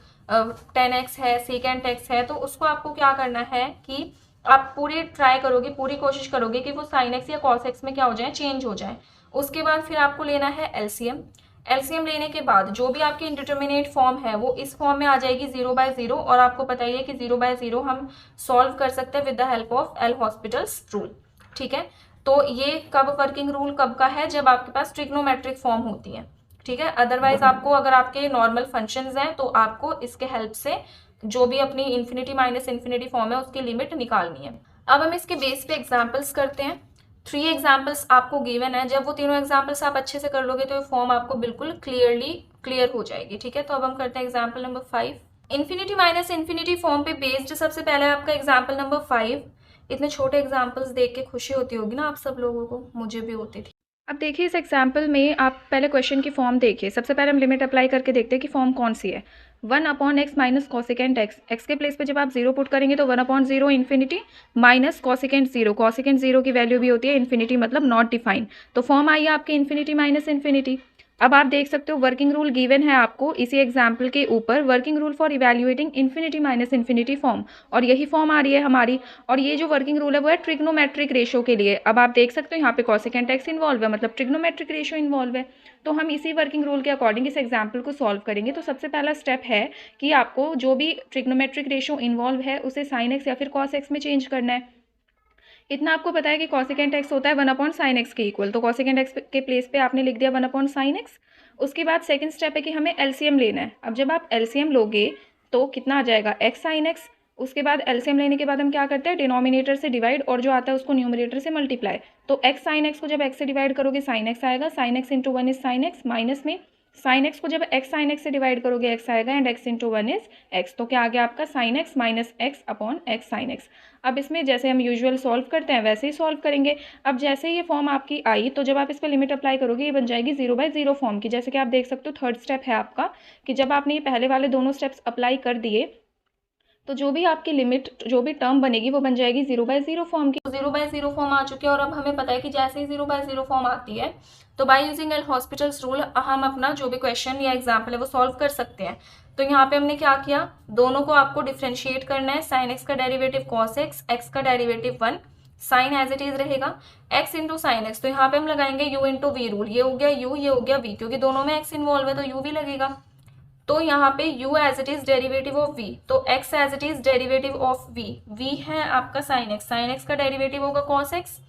10x है, सेकेंड x है, तो उसको आपको क्या करना है कि आप पूरी ट्राई करोगे, पूरी कोशिश करोगे कि वो sin x या cos x में क्या हो जाए, चेंज हो जाए। उसके बाद फिर आपको लेना है एलसीएम। एलसीएम लेने के बाद जो भी आपकी इंडिटरमिनेट फॉर्म है वो इस फॉर्म में आ जाएगी 0/0, और आपको पता ही है कि 0/0 हम सॉल्व कर सकते हैं with the help of L Hospital's rule. ठीक है, तो ये कब वर्किंग रूल कब का है, जब आपके पास ट्रिग्नोमेट्रिक फॉर्म होती है। ठीक है, अदरवाइज आपको, अगर आपके नॉर्मल फंक्शंस हैं तो आपको इसके हेल्प से जो भी अपनी इन्फिनिटी माइनस इन्फिनिटी फॉर्म है उसकी लिमिट निकालनी है। अब हम इसके बेस पे एग्जाम्पल्स करते हैं। 3 एग्जाम्पल्स आपको गिवन है, जब वो तीनों एग्जाम्पल्स आप अच्छे से कर लोगे तो फॉर्म आपको बिल्कुल क्लियर हो जाएगी। ठीक है, तो अब हम करते हैं example number 5। Infinity minus infinity form पे बेस्ड सबसे पहले आपका एग्जाम्पल नंबर 5। इतने छोटे एग्जाम्पल्स देख के खुशी होती होगी ना आप सब लोगों को, मुझे भी होती थी। अब देखिए इस एग्जाम्पल में आप पहले क्वेश्चन की फॉर्म देखिए। सबसे पहले हम लिमिट अप्लाई करके देखते हैं कि फॉर्म कौन सी है। 1/x minus cosecant x, x के प्लेस पे जब आप 0 पुट करेंगे तो 1/0 इन्फिनिटी माइनस कॉसिकेंट 0, कॉसिकेंट 0 की वैल्यू भी होती है इन्फिनिटी, मतलब नॉट डिफाइंड। तो फॉर्म आई है आपकी इन्फिनिटी माइनस इन्फिनिटी। अब आप देख सकते हो वर्किंग रूल गिवन है आपको इसी एग्जाम्पल के ऊपर, working rule for evaluating infinity minus infinity form, और यही फॉर्म आ रही है हमारी। और ये जो वर्किंग रूल है वो है ट्रिग्नोमेट्रिक रेशियो के लिए। अब आप देख सकते हो यहाँ पे कॉसिकेंट एक्स इन्वॉल्व है, मतलब ट्रिग्नोमेट्रिक रेशियो इन्वॉल्व है। तो हम इसी वर्किंग रूल के अकॉर्डिंग इस एग्जाम्पल को सॉल्व करेंगे। तो सबसे पहला स्टेप है कि आपको जो भी ट्रिग्नोमेट्रिक रेशियो इन्वॉल्व है उसे साइन एक्स या फिर कॉस एक्स में चेंज करना है। इतना आपको पता है कि कॉसिकेंट एक्स होता है 1/sin x के इक्वल, तो कॉसिकेंट एक्स के प्लेस पे आपने लिख दिया 1/sin x। उसके बाद सेकंड स्टेप है कि हमें एलसीएम लेना है। अब जब आप एलसीएम लोगे तो कितना आ जाएगा, x sin x। उसके बाद एलसीएम लेने के बाद हम क्या करते हैं, डिनोमिनेटर से डिवाइड और जो आता है उसको न्यूमरेटर से मल्टीप्लाई। तो x sin x को जब x से डिवाइड करोगे sin x आएगा, sin x into 1 is sin x, minus में sin x को जब x sin x से डिवाइड करोगे x आएगा, and x into 1 is x। तो क्या आ गया आपका sin x minus x upon x sin x। अब इसमें जैसे हम यूजुअल सॉल्व करते हैं वैसे ही सॉल्व करेंगे। अब जैसे ये फॉर्म आपकी आई तो जब आप इस पर लिमिट अप्लाई करोगे ये बन जाएगी 0/0 फॉर्म की। जैसे कि आप देख सकते हो थर्ड स्टेप है आपका कि जब आपने ये पहले वाले दोनों स्टेप्स अप्लाई कर दिए तो जो भी आपकी लिमिट, जो भी टर्म बनेगी वो बन जाएगी 0/0 फॉर्म की। 0/0 फॉर्म आ चुकी है, और अब हमें पता है कि जैसे ही 0/0 फॉर्म आती है तो bye using L Hospital's rule हम अपना जो भी क्वेश्चन या एग्जाम्पल है वो सॉल्व कर सकते हैं। तो यहाँ पे हमने क्या किया, दोनों को आपको डिफ्रेंशिएट करना है। साइन एक्स का डेरिवेटिव कॉस एक्स, एक्स का derivative 1, sine as it is रहेगा, x इंटू साइन एक्स, तो यहाँ पे हम लगाएंगे u इंटू वी रूल, ये हो गया u, ये हो गया v, क्योंकि दोनों में x इन्वॉल्व है तो u भी लगेगा। तो यहाँ पे u as it is derivative of v, तो x as it is derivative of v, v है आपका साइन x, साइन x का डेरिवेटिव होगा cos x।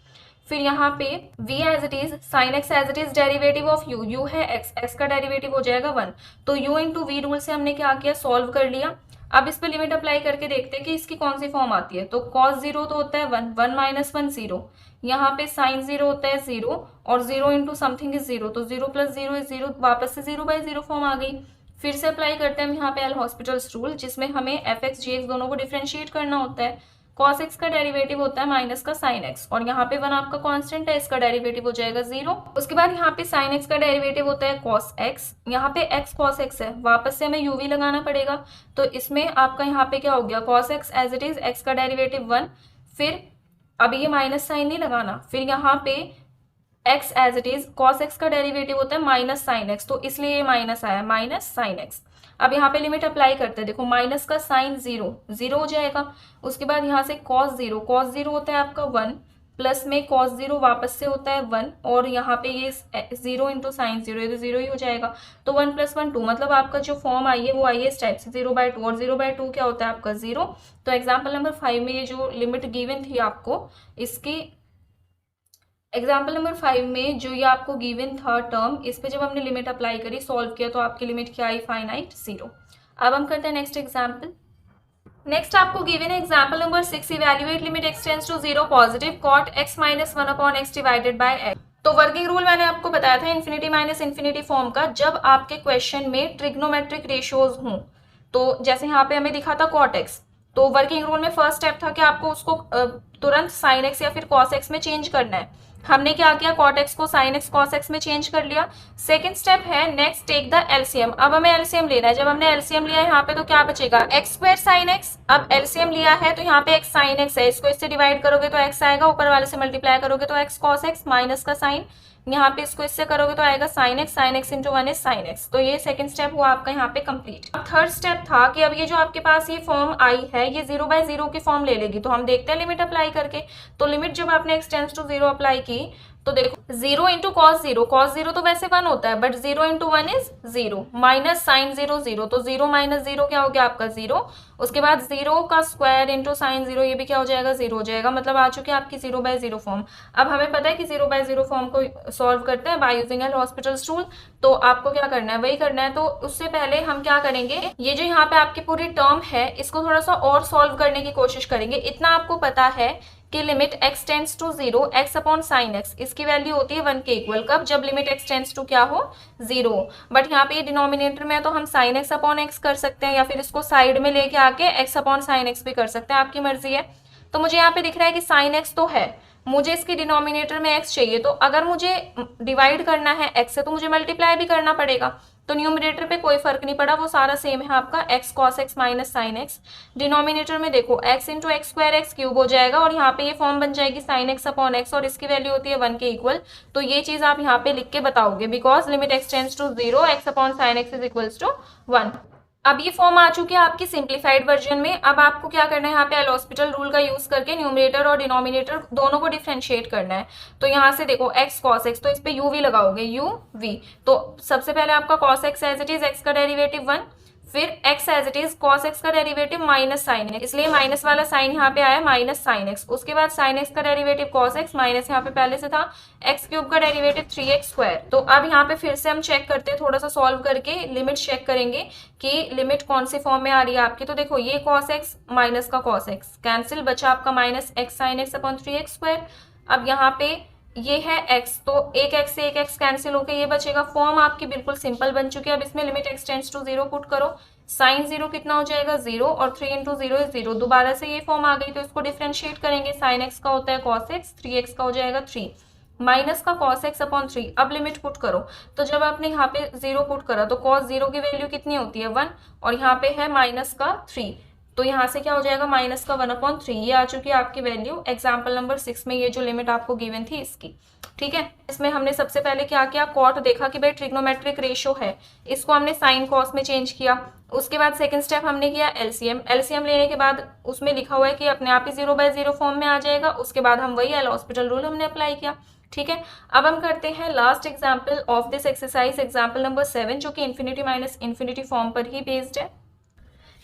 फिर यहाँ पे v as it is sine x as it is derivative of u, u है x, x का डेरिवेटिव हो जाएगा 1, तो u इंटू वी रूल से हमने क्या किया, सॉल्व कर लिया। अब इस पे लिमिट अप्लाई करके देखते हैं कि इसकी कौन सी फॉर्म आती है। तो cos 0 तो होता है 1, 1 माइनस 1 0, यहाँ पे साइन 0 होता है 0, और 0 इंटू समथिंग इज 0, तो 0 प्लस 0 इज 0, वापस से 0 बाई 0 फॉर्म आ गई। फिर से अप्लाई करते हैं हम यहाँ पे एल हॉस्पिटल्स रूल, जिसमें हमें एफ एक्स जी एक्स दोनों को डिफ्रेंशिएट करना होता है। cos x का डेरिवेटिव होता है माइनस का sin x, और यहाँ पे 1 आपका कांस्टेंट है, इसका डेरिवेटिव हो जाएगा 0। उसके बाद यहाँ पे sin x का डेरिवेटिव होता है cos x, यहाँ पे x cos x है, वापस से हमें uv लगाना पड़ेगा, तो इसमें आपका यहाँ पे क्या हो गया, cos x as it is x का डेरिवेटिव 1, फिर अब ये माइनस साइन नहीं लगाना, फिर यहाँ पे x as it is cos x का डेरिवेटिव होता है माइनस साइन x, तो इसलिए ये माइनस आया, माइनस साइन x। अब यहाँ पे लिमिट अप्लाई करते हैं, देखो माइनस का साइन 0 0 हो जाएगा, उसके बाद यहाँ से cos 0, cos 0 होता है आपका 1, प्लस में cos 0 वापस से होता है 1, और यहाँ पे ये 0 इंटू साइन 0, ये तो 0 ही हो जाएगा, तो 1 प्लस 1 2, मतलब आपका जो फॉर्म आई है वो आई है इस टाइप से 0/2, और 0/2 क्या होता है आपका 0। तो एग्जाम्पल नंबर 5 में ये जो लिमिट गिवन थी आपको, इसकी एग्जाम्पल नंबर 5 में जो ये आपको गिवन था टर्म, इस पे जब हमने लिमिट अप्लाई करी, सॉल्व किया, तो आपकी लिमिट क्या आई, फाइनाइट 0। अब हम करते हैं नेक्स्ट एग्जाम्पल। नेक्स्ट आपको गिवन है example number 6, evaluate limit x tends to 0 positive cot x minus 1 upon x divided by x। तो वर्किंग रूल मैंने आपको बताया था इन्फिनिटी माइनस इन्फिनिटी फॉर्म का, जब आपके क्वेश्चन में ट्रिग्नोमेट्रिक रेशियोज हों, तो जैसे यहाँ पे हमें दिखा था cot x, तो वर्किंग रूल में फर्स्ट स्टेप था कि आपको उसको तुरंत sin x या फिर cos x में चेंज करना है। हमने क्या किया, cot x को sin x cos x में चेंज कर लिया। सेकंड स्टेप है नेक्स्ट टेक द एलसीएम, अब हमें एलसीएम लेना है। जब हमने एलसीएम लिया यहाँ पे तो क्या बचेगा, x स्क्वायर sin x, अब एलसीएम लिया है तो यहाँ पे x sin x है, इसको इससे डिवाइड करोगे तो x आएगा, ऊपर वाले से मल्टीप्लाई करोगे तो x cos x माइनस का साइन, यहाँ पे इसको इससे करोगे तो आएगा sin x into 1 is sin x। तो ये सेकंड स्टेप हुआ आपका यहाँ पे कंप्लीट। अब थर्ड स्टेप था कि अब ये जो आपके पास ये फॉर्म आई है, ये 0/0 की फॉर्म ले लेगी, तो हम देखते हैं लिमिट अप्लाई करके। तो लिमिट जब आपने x टेंड्स टू 0 अप्लाई की, तो देखो 0 इंटू cos 0, cos 0 तो वैसे 1 होता है, but 0 into 1 is 0, minus sine 0 0, तो 0 माइनस 0 क्या हो गया आपका 0, उसके बाद 0 का स्क्वायर इंटू साइन 0, ये भी क्या हो जाएगा 0 हो जाएगा, मतलब आ चुकी है आपकी 0/0 फॉर्म। अब हमें पता है कि 0/0 फॉर्म को सॉल्व करते हैं by using L Hospital's rule, तो आपको क्या करना है, वही करना है। तो उससे पहले हम क्या करेंगे, ये जो यहाँ पे आपकी पूरी टर्म है, इसको थोड़ा सा और सॉल्व करने की कोशिश करेंगे। इतना आपको पता है कि limit x tends to 0 x upon sine x, इसकी वैल्यू होती है 1 के इक्वल, कब, जब लिमिट x टेंड्स टू क्या हो 0। बट यहाँ पे ये डिनोमिनेटर में है तो हम साइन x अपॉन x कर सकते हैं, या फिर इसको साइड में लेके आके x अपॉन साइन x भी कर सकते हैं, आपकी मर्जी है। तो मुझे यहाँ पे दिख रहा है कि साइन x तो है, मुझे इसके डिनोमिनेटर में x चाहिए, तो अगर मुझे डिवाइड करना है x से तो मुझे मल्टीप्लाई भी करना पड़ेगा। तो न्यूमरेटर पे कोई फर्क नहीं पड़ा, वो सारा सेम है आपका x cos x minus sine x। Denominator में देखो x into x square x cube हो जाएगा, और यहाँ पे ये फॉर्म बन जाएगी sin x अपॉन x, और इसकी वैल्यू होती है 1 के इक्वल। तो ये चीज आप यहाँ पे लिख के बताओगे, because limit x tends to 0 x upon sine x is equals to 1। अब ये फॉर्म आ चुकी है आपकी सिंप्लीफाइड वर्जन में। अब आपको क्या करना है, यहाँ पे एल हॉस्पिटल रूल का यूज करके न्यूमरेटर और डिनोमिनेटर दोनों को डिफरेंशिएट करना है। तो यहाँ से देखो x cos x, तो इस पे u v लगाओगे, u v, तो सबसे पहले आपका cos x as it is x का डेरिवेटिव 1, फिर x as it is cos x का डेरिवेटिव माइनस साइन x, इसलिए माइनस वाला साइन यहाँ पे आया माइनस साइन x। उसके बाद साइन x का डेरिवेटिव cos x माइनस यहाँ पे पहले से था x क्यूब का डेरिवेटिव 3x स्क्वायर। तो अब यहाँ पे फिर से हम चेक करते हैं, थोड़ा सा सॉल्व करके लिमिट चेक करेंगे कि लिमिट कौन सी फॉर्म में आ रही है आपकी। तो देखो ये cos x माइनस का cos x कैंसिल, बचा आपका minus x sine x upon 3x square. अब यहाँ पे ये है x, तो एक x से एक x कैंसिल होकर ये बचेगा। फॉर्म आपकी बिल्कुल सिंपल बन चुकी है। अब इसमें limit x tends to 0 put करो, साइन 0 कितना हो जाएगा 0, और 3 इंटू 0 इज 0, दोबारा से ये फॉर्म आ गई, तो इसको डिफरेंशिएट करेंगे। साइन x का होता है cos x, 3x का हो जाएगा 3, माइनस का cos x अपॉन 3। अब लिमिट पुट करो, तो जब आपने यहाँ पे 0 पुट करा तो cos 0 की वैल्यू कितनी होती है 1, और यहाँ पे है माइनस का 3, तो यहाँ से क्या हो जाएगा, माइनस का 1/3, ये आ चुकी है आपकी वैल्यू एग्जाम्पल नंबर 6 में, ये जो लिमिट आपको गिवन थी इसकी। ठीक है, इसमें हमने सबसे पहले क्या किया, कॉट देखा कि भाई ट्रिग्नोमेट्रिक रेशियो है, इसको हमने साइन कॉस में चेंज किया। उसके बाद सेकंड स्टेप हमने किया एलसीएम। एलसीएम लेने के बाद उसमें लिखा हुआ है कि अपने आप ही 0/0 फॉर्म में आ जाएगा। उसके बाद हम वही एल हॉस्पिटल रूल हमने अप्लाई किया। ठीक है, अब हम करते हैं last example of this exercise, example number 7, जो कि इन्फिनिटी माइनस इन्फिनिटी फॉर्म पर ही बेस्ड है।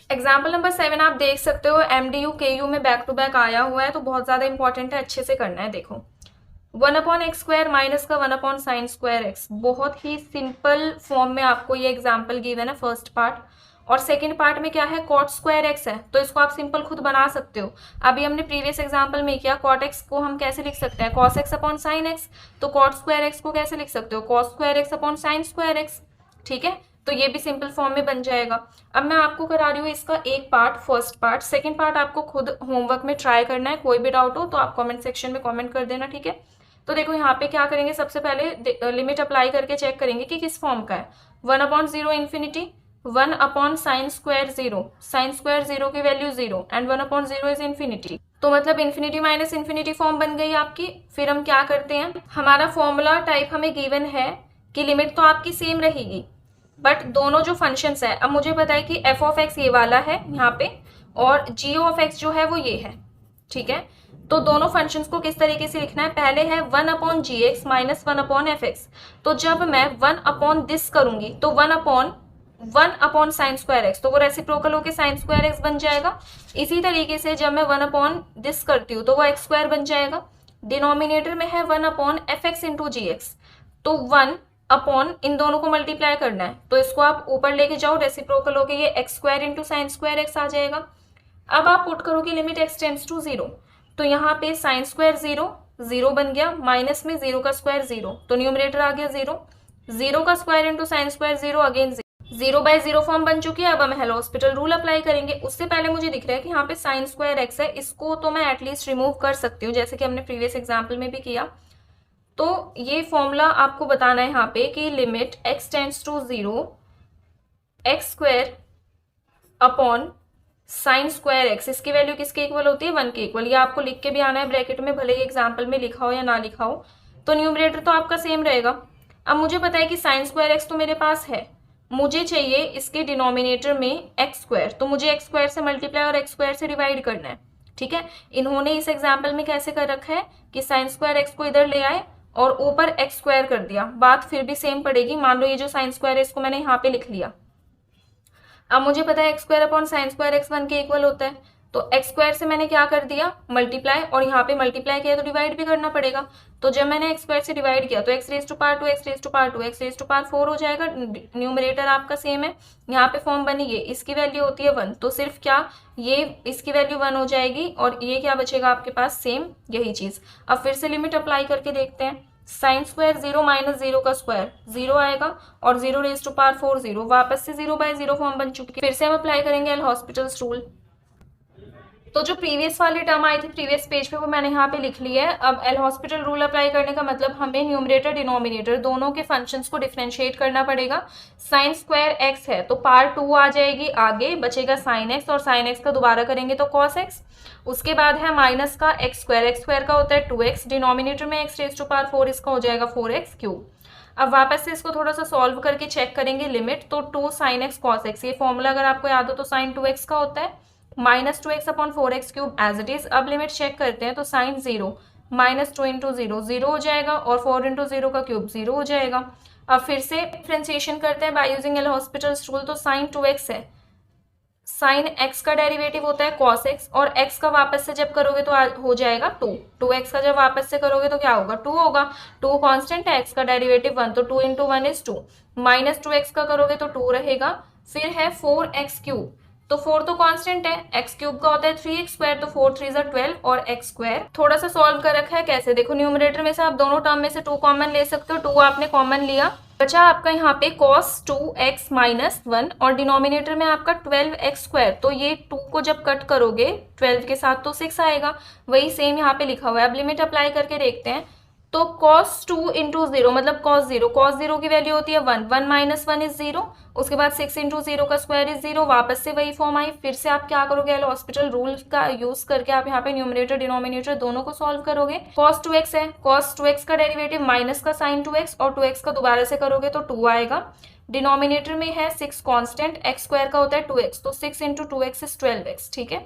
एग्जाम्पल नंबर 7 आप देख सकते हो MDU KU में बैक टू बैक आया हुआ है, तो बहुत ज्यादा इंपॉर्टेंट है, अच्छे से करना है। देखो 1/x² माइनस का 1/sin²x, बहुत ही सिंपल फॉर्म में आपको ये एग्जाम्पल गिवन है फर्स्ट पार्ट। और सेकंड पार्ट में क्या है, cot²x है, तो इसको आप सिंपल खुद बना सकते हो। अभी हमने प्रीवियस एग्जाम्पल में किया, cot x को हम कैसे लिख सकते हैं, cos x/sin x, तो cot²x को कैसे लिख सकते हो, cos²x/sin²x। ठीक है, तो ये भी सिंपल फॉर्म में बन जाएगा। अब मैं आपको करा रही हूँ इसका एक part, first part. Second part आपको खुद होमवर्क में ट्राई करना है, कोई भी डाउट हो तो आप कमेंट सेक्शन में कमेंट कर देना। ठीक है, तो देखो यहाँ पे क्या करेंगे, सबसे पहले लिमिट अप्लाई करके चेक करेंगे कि किस फॉर्म का है। 1/0 इन्फिनिटी, 1/sin²0, sin²0 की वैल्यू 0 एंड 1/0 इज इन्फिनिटी, तो मतलब इन्फिनिटी माइनस इन्फिनिटी फॉर्म बन गई आपकी। फिर हम क्या करते हैं, हमारा फॉर्मूला टाइप हमें गिवन है कि लिमिट तो आपकी सेम रहेगी, बट दोनों जो फंक्शंस है, अब मुझे पता है कि f(x) ये वाला है यहाँ पे और g(x) जो है वो ये है। ठीक है, तो दोनों फंक्शंस को किस तरीके से लिखना है, पहले है 1/gx माइनस 1/fx, तो जब मैं 1/this करूंगी तो 1/sin²x, तो वो रेसिप्रोकल होके sin²x बन जाएगा। इसी तरीके से जब मैं 1/this करती हूँ तो वो x² बन जाएगा। डिनोमिनेटर में है 1/fx इंटू gx, तो 1 अपॉन इन दोनों को मल्टीप्लाई करना है, तो इसको आप ऊपर लेके जाओ, रेसिप्रोकल होके ये x² इंटू sin²x आ जाएगा। अब आप पुट करोगे लिमिट x टेंड्स टू 0, तो यहाँ पे sin² 0 बन गया, माइनस में 0 का स्क्वायर 0, तो न्यूमरेटर आ गया 0 का square into sin² 0, again 0/0 form बन चुकी है। अब हम हेल हॉस्पिटल रूल अप्लाई करेंगे। उससे पहले मुझे दिख रहा है कि यहाँ पे sin²x है, इसको तो मैं एटलीस्ट रिमूव कर सकती हूँ, जैसे कि हमने प्रीवियस एग्जाम्पल में भी किया। तो ये फॉर्मूला आपको बताना है यहाँ पे कि limit x tends to 0 x² upon sin²x, इसकी वैल्यू किसके इक्वल होती है, 1 के इक्वल। ये आपको लिख के भी आना है ब्रैकेट में, भले ही एग्जाम्पल में लिखा हो या ना लिखा हो, तो न्यूमरेटर तो आपका सेम रहेगा। अब मुझे पता है कि sin²x तो मेरे पास है, मुझे चाहिए इसके डिनोमिनेटर में x², तो मुझे x² से मल्टीप्लाई और x² से डिवाइड करना है। ठीक है, इन्होंने इस एग्जाम्पल में कैसे कर रखा है कि sin²x को इधर ले आए और ऊपर x² कर दिया, बात फिर भी सेम पड़ेगी। मान लो ये जो sin² है इसको मैंने यहाँ पे लिख लिया। अब मुझे पता है x² अपॉन sin²x 1 के इक्वल होता है, तो x² से मैंने क्या कर दिया, मल्टीप्लाई, और यहाँ पे मल्टीप्लाई किया तो डिवाइड भी करना पड़ेगा। तो जब मैंने x² से डिवाइड किया तो x⁻², x⁻², x⁻4 हो जाएगा। न्यूमरेटर आपका सेम है, यहाँ पे फॉर्म बनी है, इसकी वैल्यू होती है 1, तो सिर्फ क्या ये इसकी वैल्यू 1 हो जाएगी और ये क्या बचेगा आपके पास, सेम यही चीज। अब फिर से लिमिट अप्लाई करके देखते हैं, sin² 0 माइनस 0 का स्क्वायर 0 आएगा और 0⁻4 0, वापस से 0/0 फॉर्म बन चुकी है। फिर से हम अप्लाई करेंगे एल हॉस्पिटल्स रूल। तो जो प्रीवियस वाली टर्म आई थी प्रीवियस पेज पे वो मैंने यहाँ पे लिख ली है। अब एल हॉस्पिटल रूल अप्लाई करने का मतलब हमें न्यूमरेटर डिनोमिनेटर दोनों के फंक्शंस को डिफरेंशिएट करना पड़ेगा। sin²x है तो पार्ट 2 आ जाएगी, आगे बचेगा sin x, और sin x का दोबारा करेंगे तो cos x। उसके बाद है माइनस का x² का होता है 2x, डिनोमिनेटर में x⁻4, इसका हो जाएगा 4x³। अब वापस से इसको थोड़ा सा सॉल्व करके चेक करेंगे लिमिट, तो 2 sin x cos x, ये फॉर्मूला अगर आपको याद हो तो sin 2x का होता है, minus 2x upon 4x³ as it is. अब लिमिट चेक करते हैं तो sin 0 माइनस 2 इंटू 0 0 हो जाएगा और 4 इंटू 0 का क्यूब 0 हो जाएगा। अब फिर से डिफरेंशिएशन करते हैं by using L Hospital's rule. तो sin 2x है, sin x का डेरिवेटिव होता है cos x, और x का वापस से जब करोगे तो हो जाएगा 2, 2x का जब वापस से करोगे तो क्या होगा, 2 होगा। 2 कांस्टेंट है, x का डेरिवेटिव 1, तो 2 इंटू 1 इज 2, माइनस 2x का करोगे तो 2 रहेगा। फिर है 4x³, तो 4 तो कांस्टेंट है, x³ का होता है 3x², तो 4 3 12 और x² थोड़ा सा सॉल्व कर रखा है। कैसे, देखो न्यूमरेटर में से आप दोनों टर्म में से 2 कॉमन ले सकते हो, 2 आपने कॉमन लिया, बचा आपका यहाँ पे cos 2x माइनस 1 और डिनोमिनेटर में आपका 12x², तो ये 2 को जब कट करोगे 12 के साथ तो 6 आएगा, वही सेम यहाँ पे लिखा हुआ है। अब लिमिट अप्लाई करके देखते हैं, तो cos 2 इंटू जीरो मतलब cos जीरो की वैल्यू होती है 1, 1 माइनस 1 इज जीरो, उसके बाद 6 इंटू जीरो का स्क्वायर इज जीरो, वापस से वही फॉर्म आई। फिर से आप क्या करोगे, एल हॉस्पिटल रूल का यूज करके आप यहाँ पे न्यूमरेटर डिनोमिनेटर दोनों को सॉल्व करोगे। cos 2x है, cos 2x का डेरिवेटिव माइनस का साइन 2x और 2x का दोबारा से करोगे तो 2 आएगा। डिनोमिनेटर में है 6 कांस्टेंट, x स्क्वायर का होता है 2x, तो 6 इंटू 2x इज 12x, ठीक है।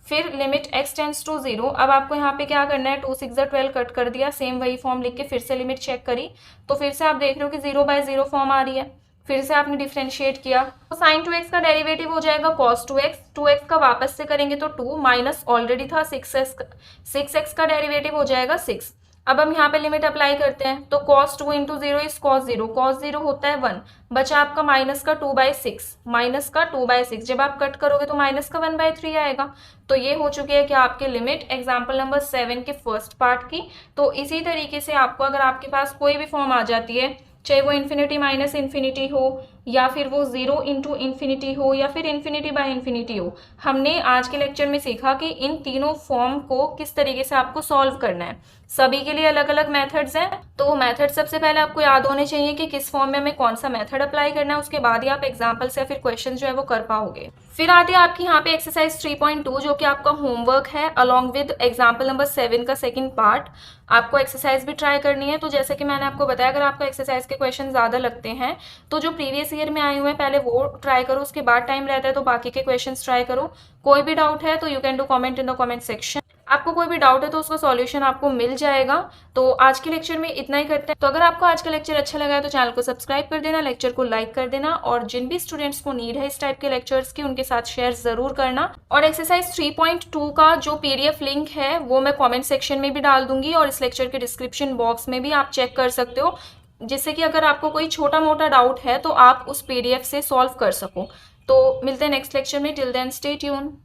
फिर limit x tends to zero. अब आपको यहाँ पे क्या करना है, 2 6 12 कट कर दिया, सेम वही फॉर्म लिख के फिर से लिमिट चेक करी, तो फिर से आप देख रहे हो कि 0/0 फॉर्म आ रही है। फिर से आपने डिफ्रेंशिएट किया तो साइन 2x का डेरिवेटिव हो जाएगा cos 2x, 2x का वापस से करेंगे तो 2 माइनस ऑलरेडी था 6x का डेरिवेटिव हो जाएगा 6। अब हम यहाँ पे लिमिट अप्लाई करते हैं तो cos 2 into zero is cos 0 होता है 1, बचा आपका माइनस का 2/6, माइनस का 2/6, जब आप कट करोगे तो माइनस का 1/3 आएगा। तो ये हो चुकी है कि आपके लिमिट एग्जाम्पल नंबर 7 के फर्स्ट पार्ट की। तो इसी तरीके से आपको अगर आपके पास कोई भी फॉर्म आ जाती है, चाहे वो इन्फिनिटी माइनस इन्फिनिटी हो या फिर वो 0 इंटू इन्फिनिटी हो या फिर इन्फिनिटी बाय इन्फिनिटी हो, हमने आज के लेक्चर में सीखा कि इन तीनों फॉर्म को किस तरीके से आपको सॉल्व करना है। सभी के लिए अलग अलग मेथड्स हैं, तो वो मेथड सबसे पहले आपको याद होने चाहिए कि किस फॉर्म में हमें कौन सा मेथड अप्लाई करना है, उसके बाद ही आप एग्जाम्पल या फिर क्वेश्चन जो है वो कर पाओगे। फिर आती है आपकी यहाँ पे एक्सरसाइज 3.2 जो कि आपका होमवर्क है अलॉन्ग विद एग्जाम्पल नंबर 7 का सेकंड पार्ट। आपको एक्सरसाइज भी ट्राई करनी है। तो जैसे कि मैंने आपको बताया, अगर आपको एक्सरसाइज के क्वेश्चन ज़्यादा लगते हैं तो जो प्रीवियस ईयर में आए हुए हैं पहले वो ट्राई करो, उसके बाद टाइम रहता है तो बाकी के क्वेश्चन ट्राई करो। कोई भी डाउट है तो you can do comment in the comment section. आपको कोई भी डाउट है तो उसका सॉल्यूशन आपको मिल जाएगा। तो आज के लेक्चर में इतना ही करते हैं। तो अगर आपको आज का लेक्चर अच्छा लगा है तो चैनल को सब्सक्राइब कर देना, लेक्चर को लाइक कर देना, और जिन भी स्टूडेंट्स को नीड है इस टाइप के लेक्चर्स की उनके साथ शेयर जरूर करना। और एक्सरसाइज 3.2 का जो PDF लिंक है वो मैं कॉमेंट सेक्शन में भी डाल दूंगी और इस लेक्चर के डिस्क्रिप्शन बॉक्स में भी आप चेक कर सकते हो, जिससे कि अगर आपको कोई छोटा मोटा डाउट है तो आप उस PDF से सॉल्व कर सको। तो मिलते हैं नेक्स्ट लेक्चर में। Till then stay tune.